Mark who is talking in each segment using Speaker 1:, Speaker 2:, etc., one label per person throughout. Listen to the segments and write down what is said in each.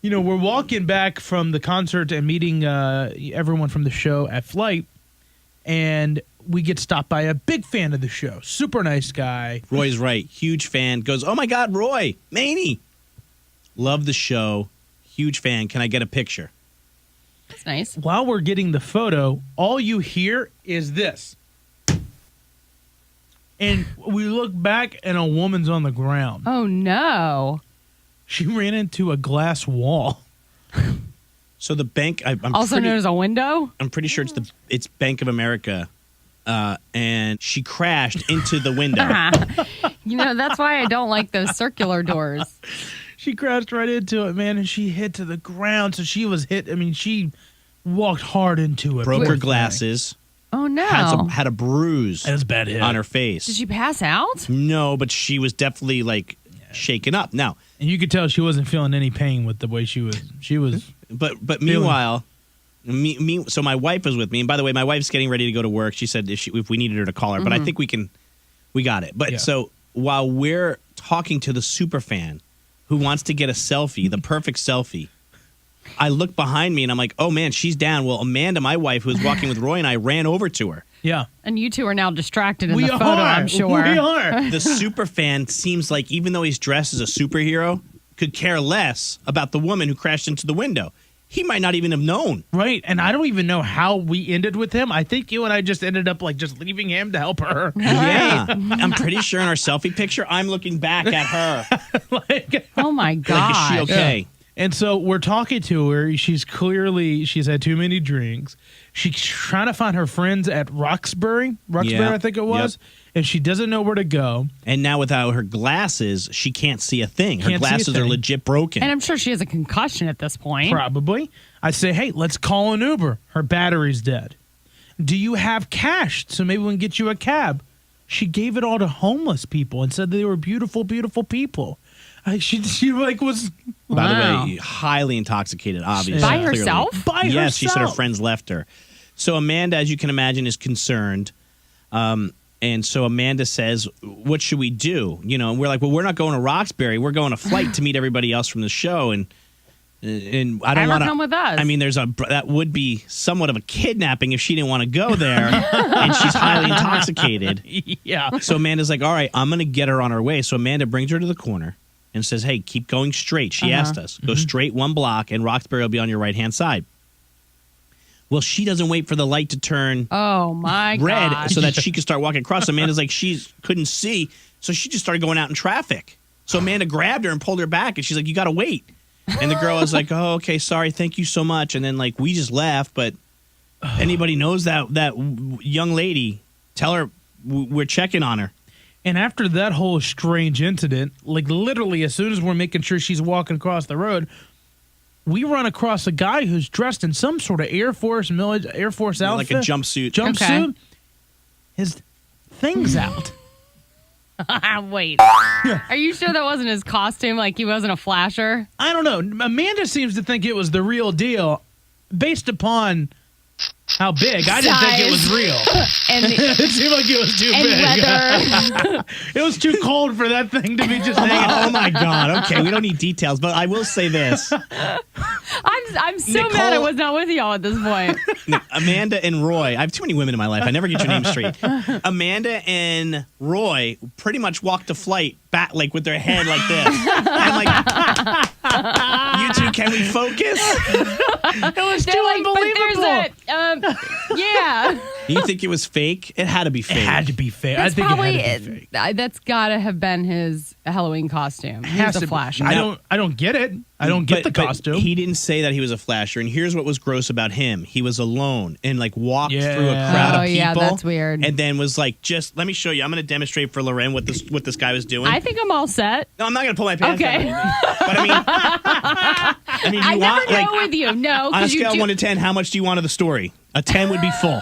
Speaker 1: we're walking back from the concert and meeting everyone from the show at Flight, and we get stopped by a big fan of the show. Super nice guy.
Speaker 2: Roy's right. Huge fan. Goes, oh, my God, Roy, Maney. Love the show. Huge fan. Can I get a picture?
Speaker 3: That's nice.
Speaker 1: While we're getting the photo, all you hear is this. And we look back, and a woman's on the ground.
Speaker 3: Oh, no.
Speaker 1: She ran into a glass wall.
Speaker 2: So the bank,
Speaker 3: Also known as a window?
Speaker 2: I'm pretty sure it's Bank of America, and she crashed into the window.
Speaker 3: That's why I don't like those circular doors.
Speaker 1: She crashed right into it, man, and she hit to the ground. So she was hit. I mean, she walked hard into it.
Speaker 2: Broke her glasses.
Speaker 3: Oh, no.
Speaker 2: Had a bruise
Speaker 1: That was a bad hit.
Speaker 2: on her face.
Speaker 3: Did she pass out?
Speaker 2: No, but she was definitely, shaken up. Now,
Speaker 1: and you could tell she wasn't feeling any pain with the way she was. She was.
Speaker 2: But meanwhile, so my wife was with me. And by the way, my wife's getting ready to go to work. She said if we needed her to call her. But I think we got it. But so while we're talking to the super fan who wants to get a selfie, the perfect selfie, I look behind me and I'm like, oh, man, she's down. Well, Amanda, my wife, who was walking with Roy and I, ran over to her.
Speaker 1: Yeah.
Speaker 3: And you two are now distracted in the photo, I'm sure.
Speaker 1: We are.
Speaker 2: The super fan seems like, even though he's dressed as a superhero, could care less about the woman who crashed into the window. He might not even have known.
Speaker 1: Right. And I don't even know how we ended with him. I think you and I just ended up just leaving him to help her.
Speaker 2: Yeah. I'm pretty sure in our selfie picture, I'm looking back at her.
Speaker 3: Oh, my God.
Speaker 2: Is she okay?
Speaker 1: Yeah. And so we're talking to her. She's had too many drinks. She's trying to find her friends at Roxbury, I think it was. Yep. And she doesn't know where to go.
Speaker 2: And now without her glasses, she can't see a thing. Her glasses are legit broken.
Speaker 3: And I'm sure she has a concussion at this point.
Speaker 1: Probably. I say, hey, let's call an Uber. Her battery's dead. Do you have cash so maybe we can get you a cab? She gave it all to homeless people and said they were beautiful, beautiful people. She was...
Speaker 2: By the way, highly intoxicated, obviously.
Speaker 3: By herself?
Speaker 1: By herself.
Speaker 2: Yes, she said her friends left her. So Amanda, as you can imagine, is concerned. And so Amanda says, what should we do? And we're like, well, we're not going to Roxbury. We're going to Flight to meet everybody else from the show. And I don't want to
Speaker 3: come with us.
Speaker 2: I mean, that would be somewhat of a kidnapping if she didn't want to go there. And she's highly intoxicated.
Speaker 1: Yeah.
Speaker 2: So Amanda's like, all right, I'm going to get her on her way. So Amanda brings her to the corner and says, hey, keep going straight. She asked us. Go straight 1 block, and Roxbury will be on your right-hand side. Well, she doesn't wait for the light to turn red so that she could start walking across. Amanda's like, she couldn't see, so she just started going out in traffic. So Amanda grabbed her and pulled her back, and she's like, you got to wait. And the girl was like, oh, okay, sorry, thank you so much. And then, we just left, but anybody knows that young lady, tell her we're checking on her.
Speaker 1: And after that whole strange incident, literally as soon as we're making sure she's walking across the road, we run across a guy who's dressed in some sort of Air Force outfit.
Speaker 2: Like a jumpsuit.
Speaker 1: Okay. His thing's out.
Speaker 3: Wait. Are you sure that wasn't his costume? Like he wasn't a flasher?
Speaker 1: I don't know. Amanda seems to think it was the real deal based upon how big. I didn't think it was real.
Speaker 3: And
Speaker 1: it seemed like it was too big.
Speaker 3: Weather.
Speaker 1: It was too cold for that thing to be just hanging.
Speaker 2: Oh my God. Okay, we don't need details, but I will say this.
Speaker 3: I'm so mad I was not with y'all at this point.
Speaker 2: Amanda and Roy. I have too many women in my life. I never get your name straight. Amanda and Roy pretty much walked to Flight back with their head like this. I'm you two, can we focus?
Speaker 1: It was too unbelievable.
Speaker 3: Yeah.
Speaker 2: You think it was fake? It had to be fake.
Speaker 1: It had to be fake. I think it had to be fake.
Speaker 3: That's got to have been his Halloween costume. He's a flasher.
Speaker 1: I don't get it. I don't get the costume.
Speaker 2: He didn't say that he was a flasher. And here's what was gross about him. He was alone and walked through a crowd of people.
Speaker 3: Yeah, that's weird.
Speaker 2: And then was just let me show you. I'm going to demonstrate for Loren what this guy was doing.
Speaker 3: I think I'm all set.
Speaker 2: No, I'm not going to pull my pants
Speaker 3: down.
Speaker 2: But I mean,
Speaker 3: I never know with you. No,
Speaker 2: on a scale of 1 to 10, how much do you want of the story? A 10 would be full.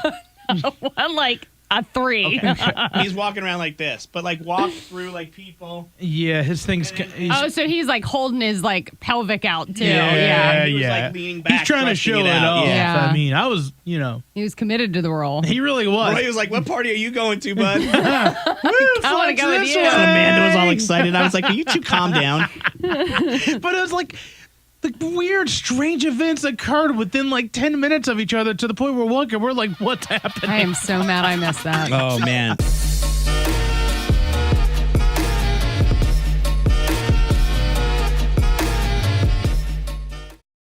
Speaker 3: A 3.
Speaker 2: Okay. He's walking around like this, but walk through people.
Speaker 1: Yeah, his thing's.
Speaker 3: So he's holding his pelvic out too.
Speaker 2: Yeah. He was leaning back.
Speaker 1: He's trying to show it off.
Speaker 3: Yeah.
Speaker 1: I mean, I was,
Speaker 3: He was committed to the role.
Speaker 1: He really was.
Speaker 2: Roy was like, "What party are you going to, bud?"
Speaker 3: I want to go with you.
Speaker 2: And Amanda was all excited. I was like, "Will you two calm down?"
Speaker 1: But it was The weird, strange events occurred within like 10 minutes of each other to the point where we're like, what's happening?
Speaker 3: I am so mad I missed that.
Speaker 2: Oh, man.